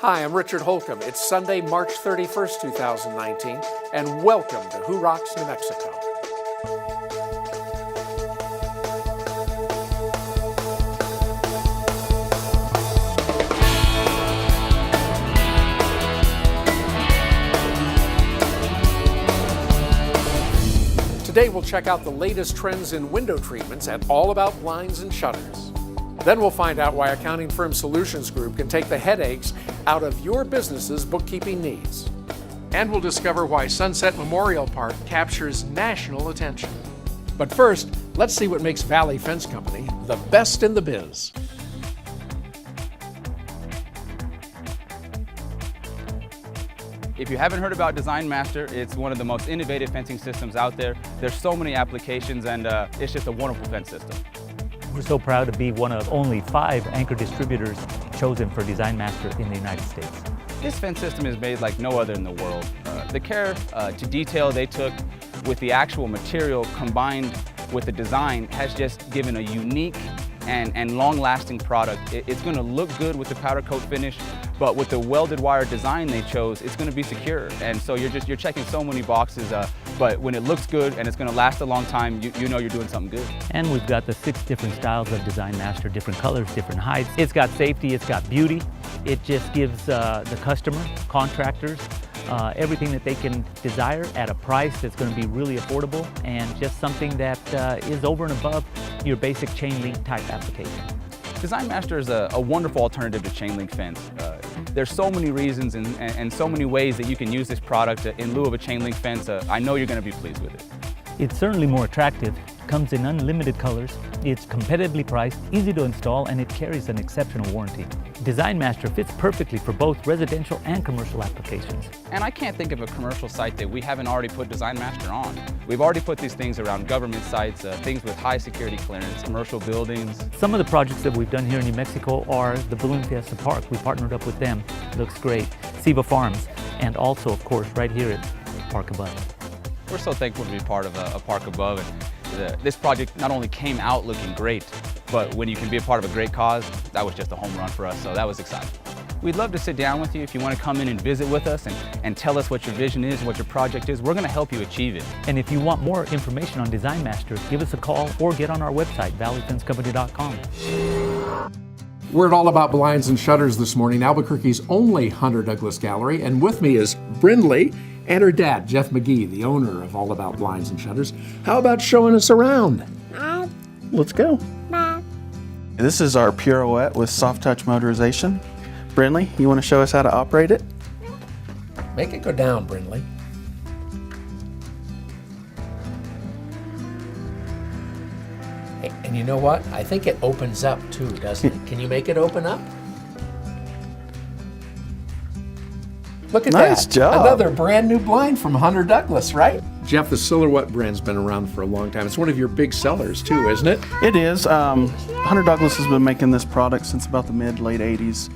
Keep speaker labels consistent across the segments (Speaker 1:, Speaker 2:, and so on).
Speaker 1: Hi, I'm Richard Holcomb. It's Sunday, March 31st, 2019, and welcome to Who Rocks New Mexico. Today we'll check out the latest trends in window treatments at All About Blinds and Shutters. Then we'll find out why Accounting Firm Solutions Group can take the headaches out of your business's bookkeeping needs. And we'll discover why Sunset Memorial Park captures national attention. But first, let's see what makes Valley Fence Company the best in the biz.
Speaker 2: If you haven't heard about Design Master, it's one of the most innovative fencing systems out there. There's so many applications, and it's just a wonderful fence system.
Speaker 3: We're so proud to be one of only 5 anchor distributors chosen for Design Master in the United States.
Speaker 2: This fence system is made like no other in the world. The care to detail they took with the actual material combined with the design has just given a unique and long-lasting product. It's going to look good with the powder coat finish, but with the welded wire design they chose, it's going to be secure. And so you're checking so many boxes, but when it looks good and it's going to last a long time, you know you're doing something good.
Speaker 3: And we've got the 6 different styles of Design Master, different colors, different heights. It's got safety, it's got beauty. It just gives the customer, contractors, everything that they can desire at a price that's going to be really affordable and just something that is over and above your basic chain link type application.
Speaker 2: Design Master is a wonderful alternative to chain link fence. There's so many reasons and so many ways that you can use this product in lieu of a chain link fence. I know you're going to be pleased with it.
Speaker 3: It's certainly more attractive, comes in unlimited colors, it's competitively priced, easy to install, and it carries an exceptional warranty. Design Master fits perfectly for both residential and commercial applications.
Speaker 2: And I can't think of a commercial site that we haven't already put Design Master on. We've already put these things around government sites, things with high security clearance, commercial buildings.
Speaker 3: Some of the projects that we've done here in New Mexico are the Balloon Fiesta Park. We partnered up with them. Looks great. Siva Farms, and also, of course, right here at Park Above.
Speaker 2: We're so thankful to be part of a Park Above. And this project not only came out looking great, but when you can be a part of a great cause, that was just a home run for us, so that was exciting. We'd love to sit down with you if you want to come in and visit with us and tell us what your vision is, what your project is. We're going to help you achieve it.
Speaker 3: And if you want more information on Design Master, give us a call or get on our website, valleyfencecompany.com.
Speaker 1: We're at All About Blinds and Shutters this morning, Albuquerque's only Hunter Douglas Gallery, and with me is Brindley and her dad, Jeff McGee, the owner of All About Blinds and Shutters. How about showing us around? Let's go.
Speaker 4: This is our Pirouette with soft touch motorization. Brindley, you want to show us how to operate it?
Speaker 1: Make it go down, Brindley. Hey, and you know what? I think it opens up too, doesn't it? Can you make it open up? Look at that.
Speaker 4: Nice job.
Speaker 1: Another brand new blind from Hunter Douglas, right? Jeff, the Silhouette brand's been around for a long time. It's one of your big sellers too, isn't it?
Speaker 4: It is. Hunter Douglas has been making this product since about the late 80s.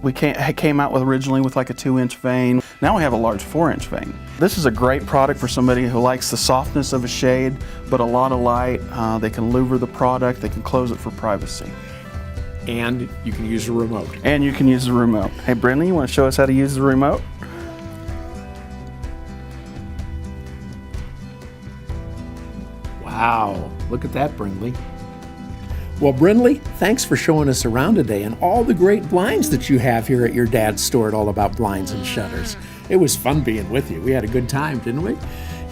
Speaker 4: We came out originally with like a 2-inch vane. Now we have a large 4-inch vane. This is a great product for somebody who likes the softness of a shade, but a lot of light. They can louver the product, they can close it for privacy.
Speaker 1: And you can use a remote.
Speaker 4: And you can use the remote. Hey Brindley, you want to show us how to use the remote?
Speaker 1: Wow, look at that, Brindley. Well, Brindley, thanks for showing us around today and all the great blinds that you have here at your dad's store at All About Blinds and Shutters. It was fun being with you. We had a good time, didn't we?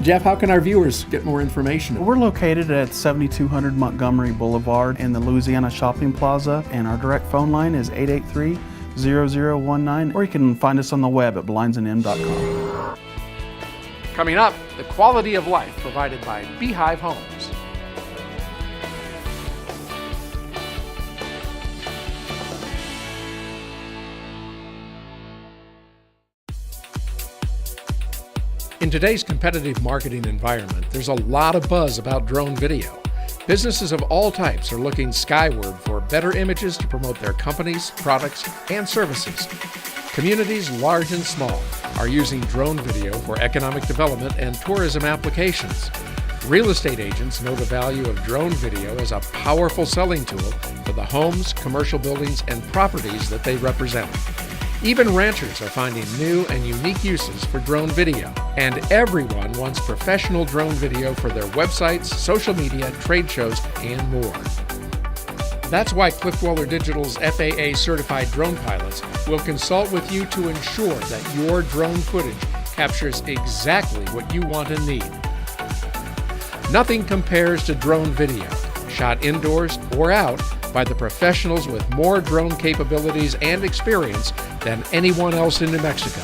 Speaker 1: Jeff, how can our viewers get more information?
Speaker 4: We're located at 7200 Montgomery Boulevard in the Louisiana Shopping Plaza, and our direct phone line is 883-0019, or you can find us on the web at blindsandm.com.
Speaker 1: Coming up, the quality of life provided by Beehive Homes. In today's competitive marketing environment, there's a lot of buzz about drone video. Businesses of all types are looking skyward for better images to promote their companies, products, and services. Communities large and small are using drone video for economic development and tourism applications. Real estate agents know the value of drone video as a powerful selling tool for the homes, commercial buildings, and properties that they represent. Even ranchers are finding new and unique uses for drone video. And everyone wants professional drone video for their websites, social media, trade shows, and more. That's why Cliff Dweller Digital's FAA certified drone pilots will consult with you to ensure that your drone footage captures exactly what you want and need. Nothing compares to drone video, shot indoors or out by the professionals with more drone capabilities and experience than anyone else in New Mexico.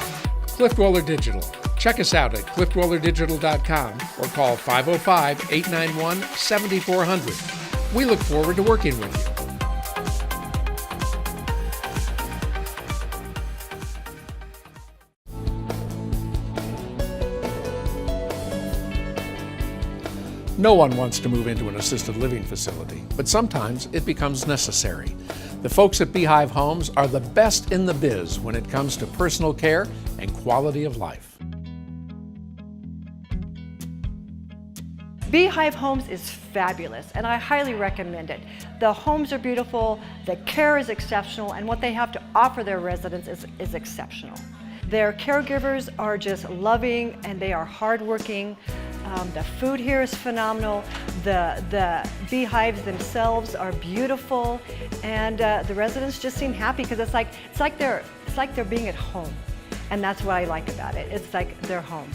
Speaker 1: Cliff Dweller Digital. Check us out at cliffdwellerdigital.com or call 505-891-7400. We look forward to working with you. No one wants to move into an assisted living facility, but sometimes it becomes necessary. The folks at Beehive Homes are the best in the biz when it comes to personal care and quality of life.
Speaker 5: Beehive Homes is fabulous, and I highly recommend it. The homes are beautiful, the care is exceptional, and what they have to offer their residents is exceptional. Their caregivers are just loving, and they are hardworking. The food here is phenomenal. The beehives themselves are beautiful, and the residents just seem happy because it's like they're being at home, and that's what I like about it. It's like they're home.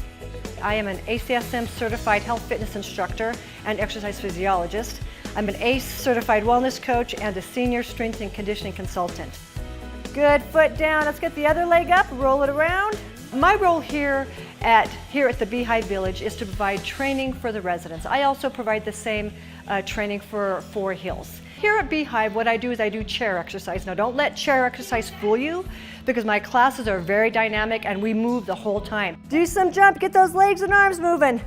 Speaker 5: I am an ACSM certified health fitness instructor and exercise physiologist. I'm an ACE certified wellness coach and a senior strength and conditioning consultant. Good, foot down. Let's get the other leg up, roll it around. My role here at the Beehive Village is to provide training for the residents. I also provide the same training for Four Hills. Here at Beehive, what I do is I do chair exercise. Now don't let chair exercise fool you, because my classes are very dynamic and we move the whole time. Do some jump, get those legs and arms moving.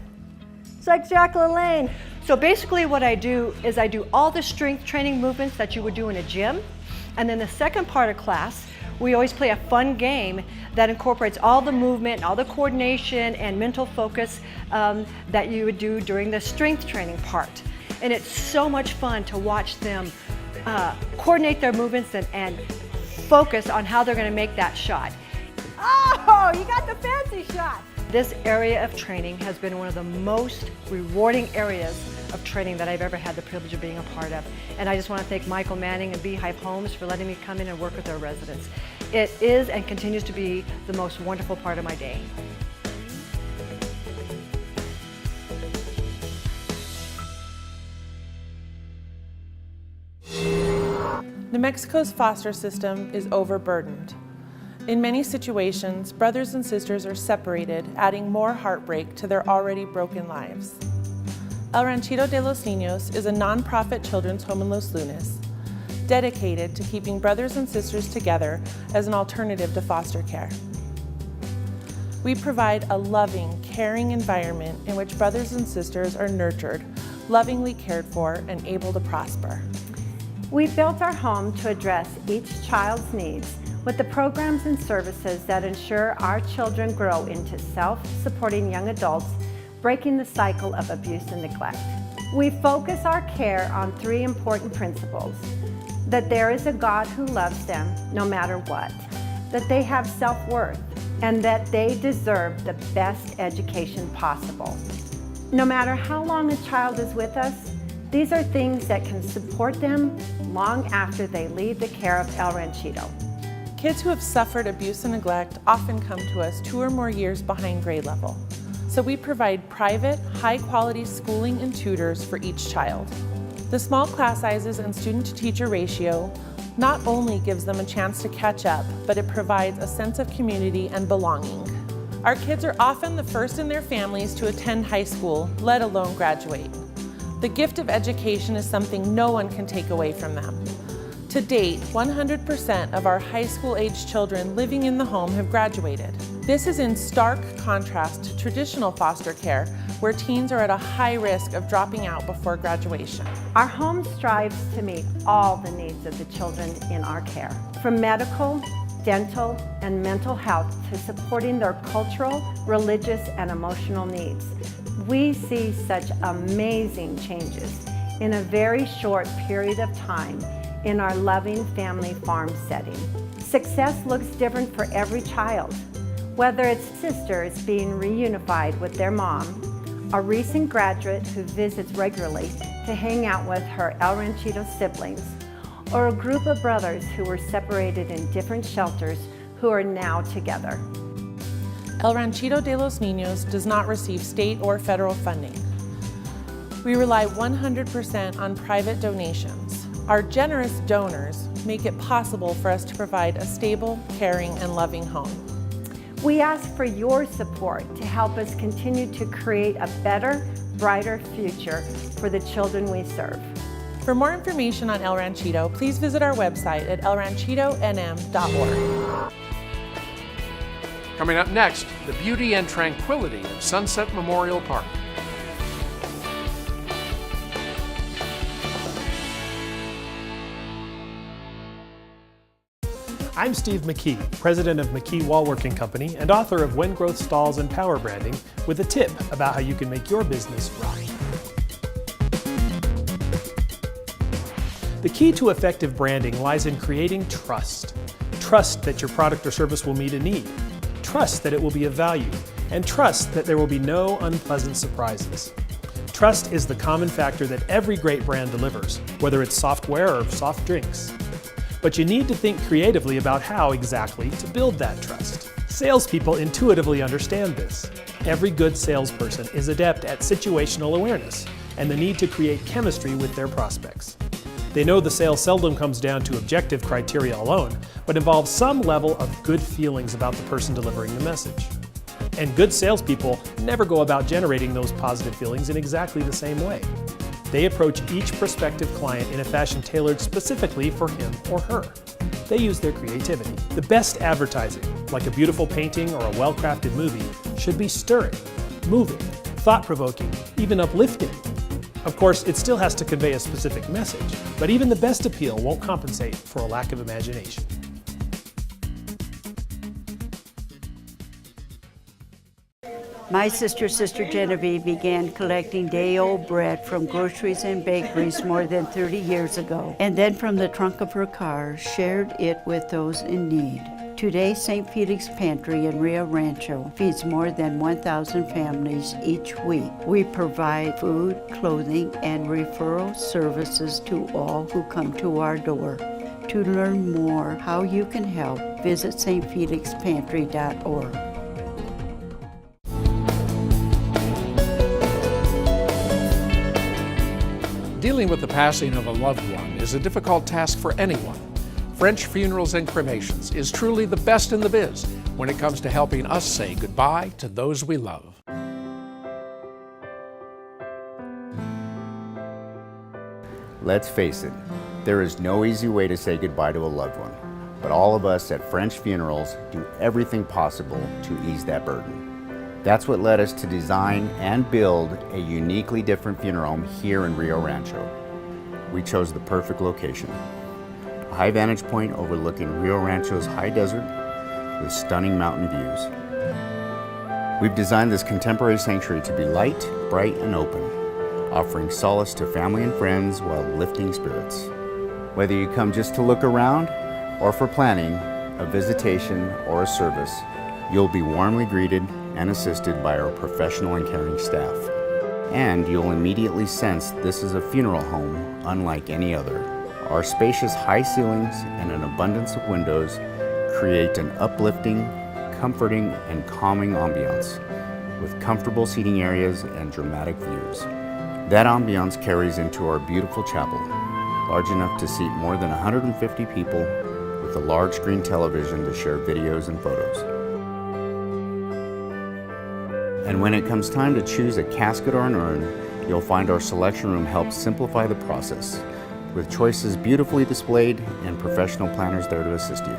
Speaker 5: It's like Jacqueline Lane. So basically what I do is I do all the strength training movements that you would do in a gym. And then the second part of class, we always play a fun game that incorporates all the movement, all the coordination and mental focus that you would do during the strength training part. And it's so much fun to watch them coordinate their movements and focus on how they're going to make that shot. Oh, you got the fancy shot! This area of training has been one of the most rewarding areas of training that I've ever had the privilege of being a part of. And I just want to thank Michael Manning and Beehive Homes for letting me come in and work with their residents. It is and continues to be the most wonderful part of my day.
Speaker 6: New Mexico's foster system is overburdened. In many situations, brothers and sisters are separated, adding more heartbreak to their already broken lives. El Ranchito de los Niños is a nonprofit children's home in Los Lunas, dedicated to keeping brothers and sisters together as an alternative to foster care. We provide a loving, caring environment in which brothers and sisters are nurtured, lovingly cared for, and able to prosper.
Speaker 7: We built our home to address each child's needs with the programs and services that ensure our children grow into self-supporting young adults, breaking the cycle of abuse and neglect. We focus our care on three important principles: that there is a God who loves them no matter what, that they have self-worth, and that they deserve the best education possible. No matter how long a child is with us, these are things that can support them long after they leave the care of El Ranchito.
Speaker 6: Kids who have suffered abuse and neglect often come to us 2 or more years behind grade level. So we provide private, high-quality schooling and tutors for each child. The small class sizes and student-to-teacher ratio not only gives them a chance to catch up, but it provides a sense of community and belonging. Our kids are often the first in their families to attend high school, let alone graduate. The gift of education is something no one can take away from them. To date, 100% of our high school-aged children living in the home have graduated. This is in stark contrast to traditional foster care, where teens are at a high risk of dropping out before graduation.
Speaker 7: Our home strives to meet all the needs of the children in our care, from medical, dental, and mental health to supporting their cultural, religious, and emotional needs. We see such amazing changes in a very short period of time in our loving family farm setting. Success looks different for every child, whether it's sisters being reunified with their mom, a recent graduate who visits regularly to hang out with her El Ranchito siblings, or a group of brothers who were separated in different shelters who are now together.
Speaker 6: El Ranchito de los Niños does not receive state or federal funding. We rely 100% on private donations. Our generous donors make it possible for us to provide a stable, caring, and loving home.
Speaker 7: We ask for your support to help us continue to create a better, brighter future for the children we serve.
Speaker 6: For more information on El Ranchito, please visit our website at elranchitonm.org.
Speaker 1: Coming up next, the beauty and tranquility of Sunset Memorial Park.
Speaker 8: I'm Steve McKee, president of McKee Wallworking Company and author of When Growth Stalls and Power Branding, with a tip about how you can make your business rock. The key to effective branding lies in creating trust. Trust that your product or service will meet a need. Trust that it will be of value. And trust that there will be no unpleasant surprises. Trust is the common factor that every great brand delivers, whether it's software or soft drinks. But you need to think creatively about how exactly to build that trust. Salespeople intuitively understand this. Every good salesperson is adept at situational awareness and the need to create chemistry with their prospects. They know the sale seldom comes down to objective criteria alone, but involves some level of good feelings about the person delivering the message. And good salespeople never go about generating those positive feelings in exactly the same way. They approach each prospective client in a fashion tailored specifically for him or her. They use their creativity. The best advertising, like a beautiful painting or a well-crafted movie, should be stirring, moving, thought-provoking, even uplifting. Of course, it still has to convey a specific message, but even the best appeal won't compensate for a lack of imagination.
Speaker 9: My sister Genevieve began collecting day-old bread from groceries and bakeries more than 30 years ago, and then from the trunk of her car shared it with those in need. Today, St. Felix Pantry in Rio Rancho feeds more than 1,000 families each week. We provide food, clothing, and referral services to all who come to our door. To learn more how you can help, visit stfelixpantry.org.
Speaker 1: Dealing with the passing of a loved one is a difficult task for anyone. French Funerals and Cremations is truly the best in the biz when it comes to helping us say goodbye to those we love.
Speaker 10: Let's face it, there is no easy way to say goodbye to a loved one, but all of us at French Funerals do everything possible to ease that burden. That's what led us to design and build a uniquely different funeral home here in Rio Rancho. We chose the perfect location. A high vantage point overlooking Rio Rancho's high desert with stunning mountain views. We've designed this contemporary sanctuary to be light, bright, and open, offering solace to family and friends while lifting spirits. Whether you come just to look around or for planning, a visitation, or a service, you'll be warmly greeted and assisted by our professional and caring staff. And you'll immediately sense this is a funeral home unlike any other. Our spacious high ceilings and an abundance of windows create an uplifting, comforting, and calming ambiance with comfortable seating areas and dramatic views. That ambiance carries into our beautiful chapel, large enough to seat more than 150 people with a large screen television to share videos and photos. And when it comes time to choose a casket or an urn, you'll find our selection room helps simplify the process, with choices beautifully displayed and professional planners there to assist you.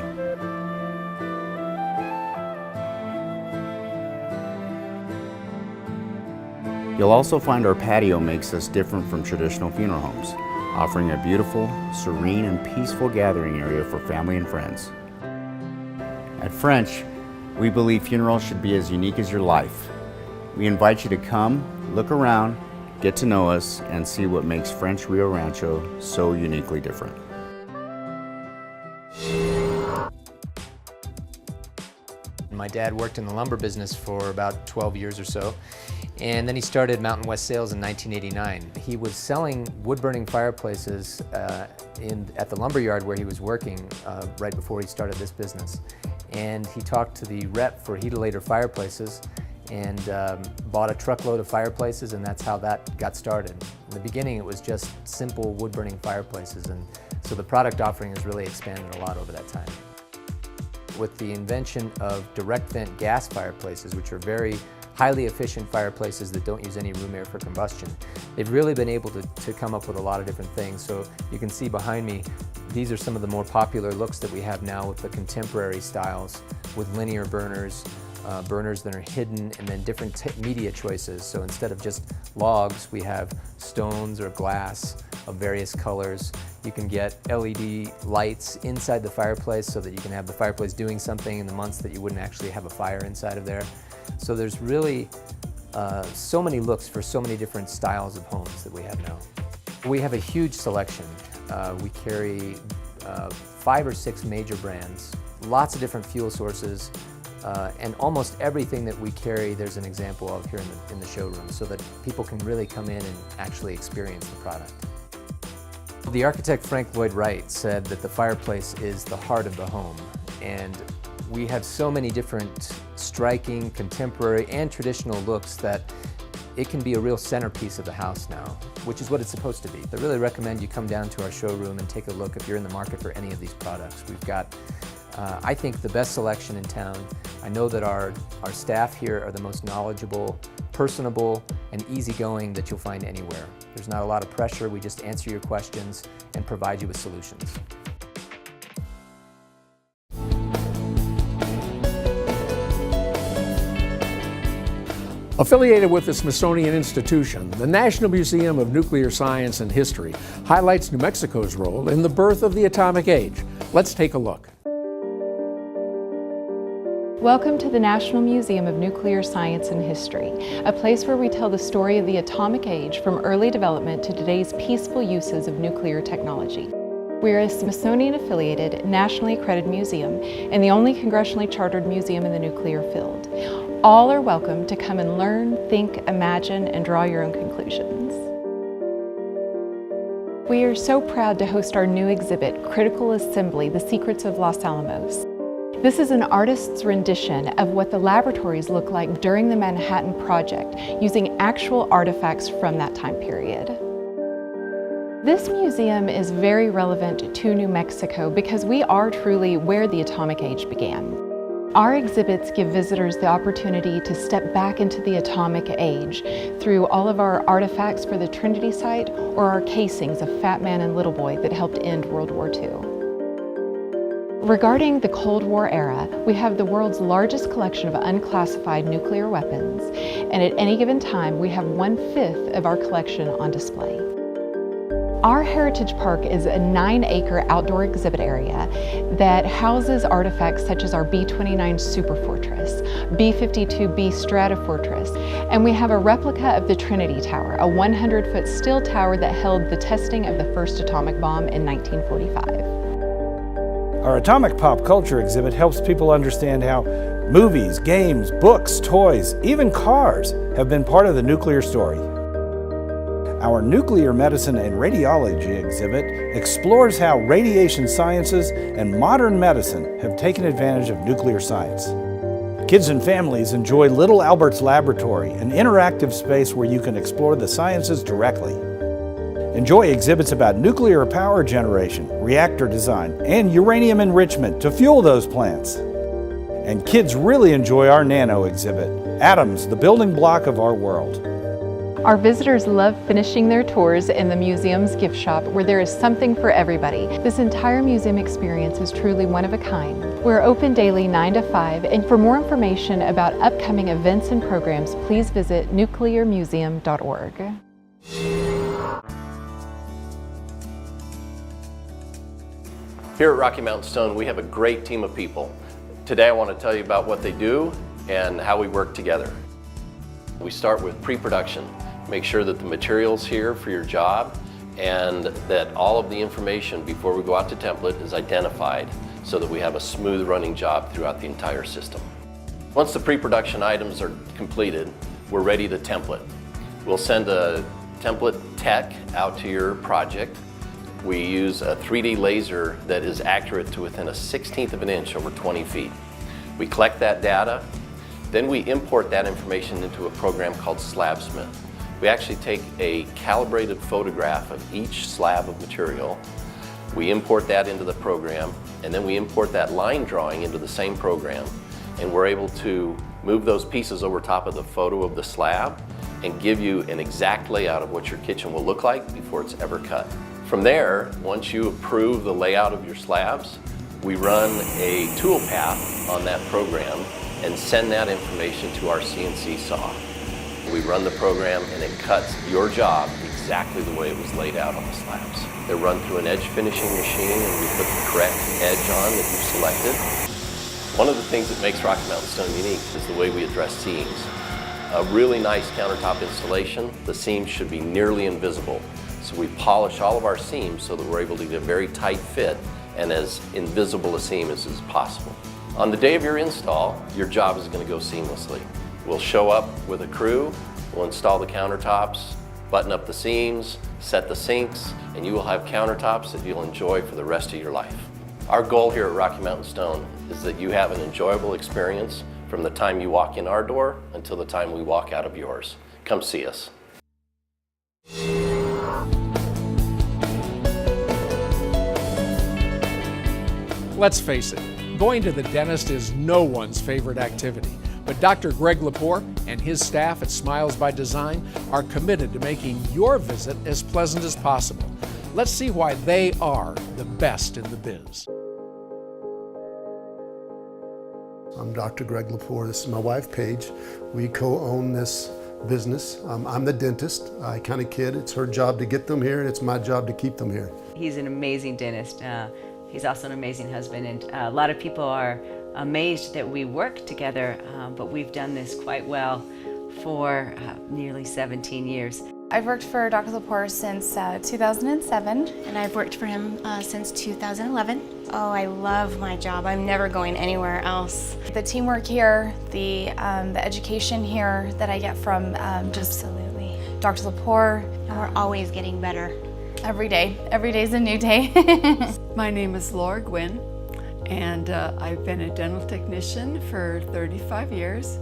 Speaker 10: You'll also find our patio makes us different from traditional funeral homes, offering a beautiful, serene, and peaceful gathering area for family and friends. At French, we believe funerals should be as unique as your life. We invite you to come, look around, get to know us, and see what makes French Rio Rancho so uniquely different.
Speaker 11: My dad worked in the lumber business for about 12 years or so, and then he started Mountain West Sales in 1989. He was selling wood-burning fireplaces at the lumber yard where he was working right before he started this business. And he talked to the rep for Heatilator Fireplaces and bought a truckload of fireplaces, and that's how that got started. In the beginning, it was just simple wood-burning fireplaces, and so the product offering has really expanded a lot over that time. With the invention of direct vent gas fireplaces, which are very highly efficient fireplaces that don't use any room air for combustion, they've really been able to come up with a lot of different things. So you can see behind me, these are some of the more popular looks that we have now with the contemporary styles, with linear burners, burners that are hidden, and then different media choices. So instead of just logs, we have stones or glass of various colors. You can get LED lights inside the fireplace so that you can have the fireplace doing something in the months that you wouldn't actually have a fire inside of there. So there's really so many looks for so many different styles of homes that we have now. We have a huge selection. We carry 5 or 6 major brands, lots of different fuel sources, and almost everything that we carry there's an example of here in the showroom, so that people can really come in and actually experience the product. The architect Frank Lloyd Wright said that the fireplace is the heart of the home, and we have so many different striking, contemporary, and traditional looks that it can be a real centerpiece of the house now, which is what it's supposed to be. I really recommend you come down to our showroom and take a look if you're in the market for any of these products. We've got, I think, the best selection in town. I know that our staff here are the most knowledgeable, personable, and easygoing that you'll find anywhere. There's not a lot of pressure. We just answer your questions and provide you with solutions.
Speaker 1: Affiliated with the Smithsonian Institution, the National Museum of Nuclear Science and History highlights New Mexico's role in the birth of the atomic age. Let's take a look.
Speaker 12: Welcome to the National Museum of Nuclear Science and History, a place where we tell the story of the atomic age from early development to today's peaceful uses of nuclear technology. We are a Smithsonian-affiliated, nationally accredited museum and the only congressionally chartered museum in the nuclear field. All are welcome to come and learn, think, imagine, and draw your own conclusions. We are so proud to host our new exhibit, Critical Assembly: The Secrets of Los Alamos. This is an artist's rendition of what the laboratories looked like during the Manhattan Project, using actual artifacts from that time period. This museum is very relevant to New Mexico because we are truly where the atomic age began. Our exhibits give visitors the opportunity to step back into the atomic age through all of our artifacts for the Trinity site or our casings of Fat Man and Little Boy that helped end World War II. Regarding the Cold War era, we have the world's largest collection of unclassified nuclear weapons, and at any given time we have 1/5 of our collection on display. Our Heritage Park is a 9-acre outdoor exhibit area that houses artifacts such as our B-29 Superfortress, B-52B Stratofortress, and we have a replica of the Trinity Tower, a 100-foot steel tower that held the testing of the first atomic bomb in 1945.
Speaker 13: Our Atomic Pop Culture exhibit helps people understand how movies, games, books, toys, even cars have been part of the nuclear story. Our Nuclear Medicine and Radiology exhibit explores how radiation sciences and modern medicine have taken advantage of nuclear science. Kids and families enjoy Little Albert's Laboratory, an interactive space where you can explore the sciences directly. Enjoy exhibits about nuclear power generation, reactor design, and uranium enrichment to fuel those plants. And kids really enjoy our Nano exhibit, Atoms, the building block of our world.
Speaker 12: Our visitors love finishing their tours in the museum's gift shop, where there is something for everybody. This entire museum experience is truly one of a kind. We're open daily 9 to 5, and for more information about upcoming events and programs, please visit nuclearmuseum.org.
Speaker 14: Here at Rocky Mountain Stone, we have a great team of people. Today I want to tell you about what they do and how we work together. We start with pre-production. Make sure that the materials here for your job and that all of the information before we go out to template is identified so that we have a smooth running job throughout the entire system. Once the pre-production items are completed, we're ready to template. We'll send a template tech out to your project. We use a 3D laser that is accurate to within a 1/16 of an inch over 20 feet. We collect that data, then we import that information into a program called SlabSmith. We actually take a calibrated photograph of each slab of material. We import that into the program, and then we import that line drawing into the same program, and we're able to move those pieces over top of the photo of the slab and give you an exact layout of what your kitchen will look like before it's ever cut. From there, once you approve the layout of your slabs, we run a tool path on that program and send that information to our CNC saw. We run the program and it cuts your job exactly the way it was laid out on the slabs. They're run through an edge finishing machine and we put the correct edge on that you've selected. One of the things that makes Rocky Mountain Stone unique is the way we address seams. A really nice countertop installation, the seams should be nearly invisible. So we polish all of our seams so that we're able to get a very tight fit and as invisible a seam as is possible. On the day of your install, your job is going to go seamlessly. We'll show up with a crew, we'll install the countertops, button up the seams, set the sinks, and you will have countertops that you'll enjoy for the rest of your life. Our goal here at Rocky Mountain Stone is that you have an enjoyable experience from the time you walk in our door until the time we walk out of yours. Come see us.
Speaker 1: Let's face it, going to the dentist is no one's favorite activity. But Dr. Greg Lepore and his staff at Smiles by Design are committed to making your visit as pleasant as possible. Let's see why they are the best in the biz.
Speaker 15: I'm Dr. Greg Lepore. This is my wife, Paige. We co-own this business. I'm the dentist. I kind of kid. It's her job to get them here, and it's my job to keep them here.
Speaker 16: He's an amazing dentist. He's also an amazing husband, and a lot of people are amazed that we work together, but we've done this quite well for nearly 17 years.
Speaker 17: I've worked for Dr. Lepore since 2007, and I've worked for him since 2011. Oh, I love my job. I'm never going anywhere else. The teamwork here, the education here that I get from absolutely Dr. Lepore, and we're always getting better. Every day. Every day's a new day.
Speaker 18: My name is Laura Gwynn, and I've been a dental technician for 35 years,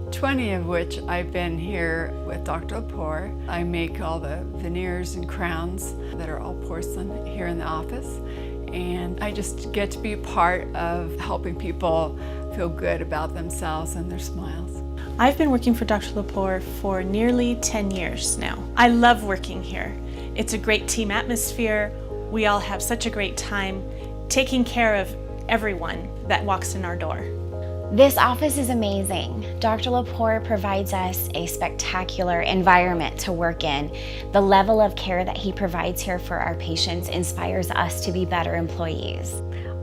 Speaker 18: 20 of which I've been here with Dr. Lepore. I make all the veneers and crowns that are all porcelain here in the office, and I just get to be part of helping people feel good about themselves and their smiles.
Speaker 6: I've been working for Dr. Lepore for nearly 10 years now. I love working here. It's a great team atmosphere. We all have such a great time taking care of everyone that walks in our door.
Speaker 17: This office is amazing. Dr. Lepore provides us a spectacular environment to work in. The level of care that he provides here for our patients inspires us to be better employees.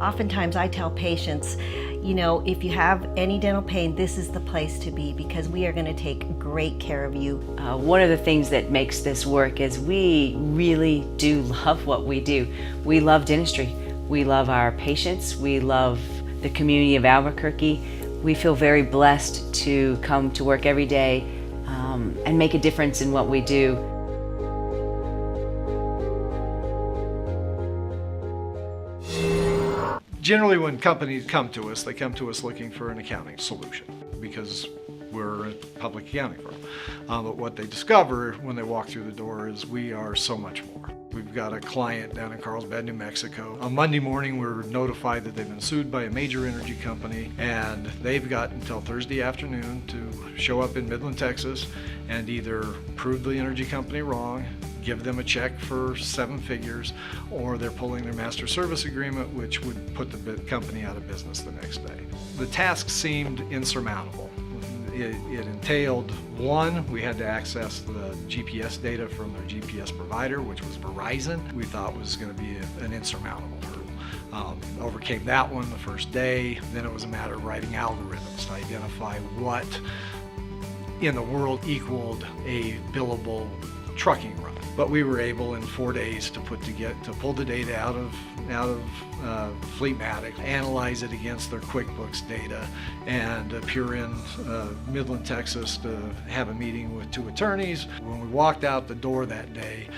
Speaker 19: Oftentimes I tell patients, you know, if you have any dental pain, this is the place to be because we are going to take great care of you.
Speaker 16: One of the things that makes this work is we really do love what we do. We love dentistry. We love our patients. We love the community of Albuquerque. We feel very blessed to come to work every day and make a difference in what we do.
Speaker 20: Generally, when companies come to us, they come to us looking for an accounting solution because we're a public accounting firm. But what they discover when they walk through the door is we are so much more. We've got a client down in Carlsbad, New Mexico. On Monday morning, we're notified that they've been sued by a major energy company, and they've got until Thursday afternoon to show up in Midland, Texas, and either prove the energy company wrong, give them a check for 7 figures, or they're pulling their master service agreement, which would put the company out of business the next day. The task seemed insurmountable. It entailed, one, we had to access the GPS data from their GPS provider, which was Verizon. We thought was going to be an insurmountable hurdle. Overcame that one the first day. Then it was a matter of writing algorithms to identify what in the world equaled a billable trucking run. but we were able in 4 days to pull the data out of Fleetmatic, analyze it against their QuickBooks data, and appear in Midland, Texas to have a meeting with 2 attorneys. When we walked out the door that day,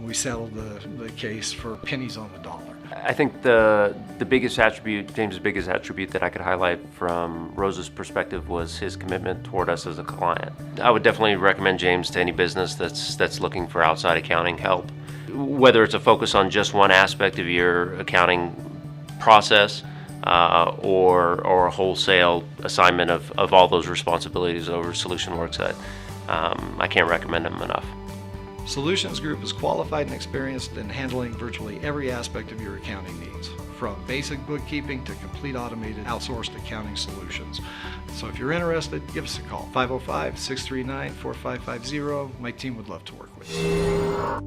Speaker 20: we settled the case for pennies on the dollar.
Speaker 21: I think the biggest attribute, James's biggest attribute that I could highlight from Rose's perspective was his commitment toward us as a client. I would definitely recommend James to any business that's looking for outside accounting help. Whether it's a focus on just one aspect of your accounting process or a wholesale assignment of all those responsibilities over SolutionWorks, I can't recommend him enough.
Speaker 20: Solutions Group is qualified and experienced in handling virtually every aspect of your accounting needs, from basic bookkeeping to complete automated outsourced accounting solutions. So if you're interested, give us a call, 505-639-4550. My team would love to work with you.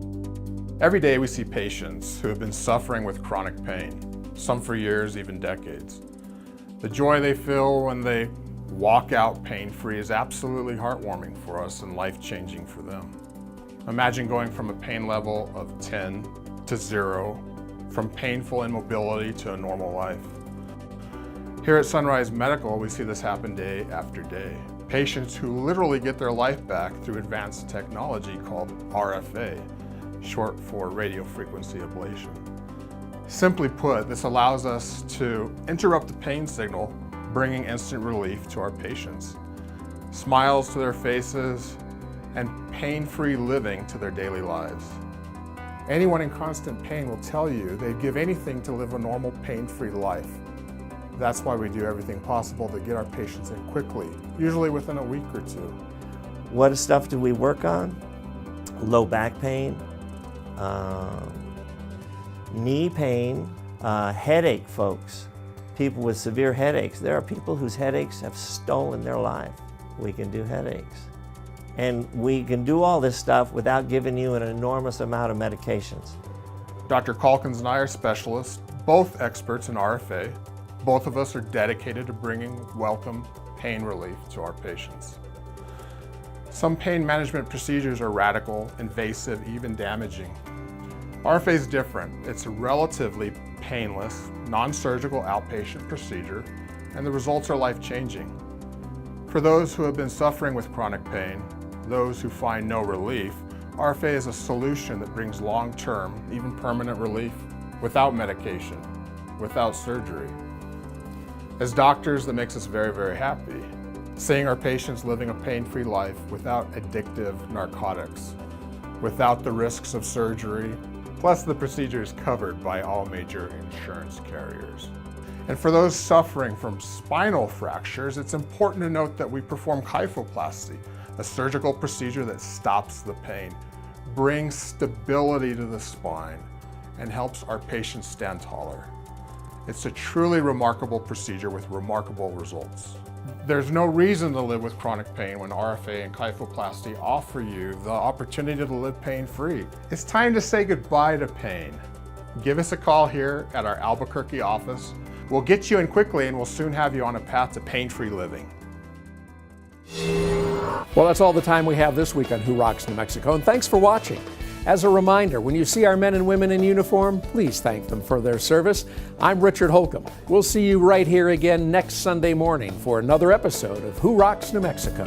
Speaker 22: Every day we see patients who have been suffering with chronic pain, some for years, even decades. The joy they feel when they walk out pain-free is absolutely heartwarming for us and life-changing for them. Imagine going from a pain level of 10 to 0, from painful immobility to a normal life. Here at Sunrise Medical, we see this happen day after day. Patients who literally get their life back through advanced technology called RFA, short for radiofrequency ablation. Simply put, this allows us to interrupt the pain signal, bringing instant relief to our patients. Smiles to their faces, and pain-free living to their daily lives. Anyone in constant pain will tell you they'd give anything to live a normal pain-free life. That's why we do everything possible to get our patients in quickly, usually within a week or 2.
Speaker 23: What stuff do we work on? Low back pain, knee pain, headache, folks. People with severe headaches. There are people whose headaches have stolen their life. We can do headaches. And we can do all this stuff without giving you an enormous amount of medications.
Speaker 22: Dr. Calkins and I are specialists, both experts in RFA. Both of us are dedicated to bringing welcome pain relief to our patients. Some pain management procedures are radical, invasive, even damaging. RFA is different. It's a relatively painless, non-surgical outpatient procedure, and the results are life-changing. For those who have been suffering with chronic pain, those who find no relief, RFA is a solution that brings long-term, even permanent relief without medication, without surgery. As doctors, that makes us very, very happy, seeing our patients living a pain-free life without addictive narcotics, without the risks of surgery, plus the procedure is covered by all major insurance carriers. And for those suffering from spinal fractures, it's important to note that we perform kyphoplasty, a surgical procedure that stops the pain, brings stability to the spine, and helps our patients stand taller. It's a truly remarkable procedure with remarkable results. There's no reason to live with chronic pain when RFA and kyphoplasty offer you the opportunity to live pain-free. It's time to say goodbye to pain. Give us a call here at our Albuquerque office. We'll get you in quickly and we'll soon have you on a path to pain-free living.
Speaker 1: Well, that's all the time we have this week on Who Rocks New Mexico, and thanks for watching. As a reminder, when you see our men and women in uniform, please thank them for their service. I'm Richard Holcomb. We'll see you right here again next Sunday morning for another episode of Who Rocks New Mexico.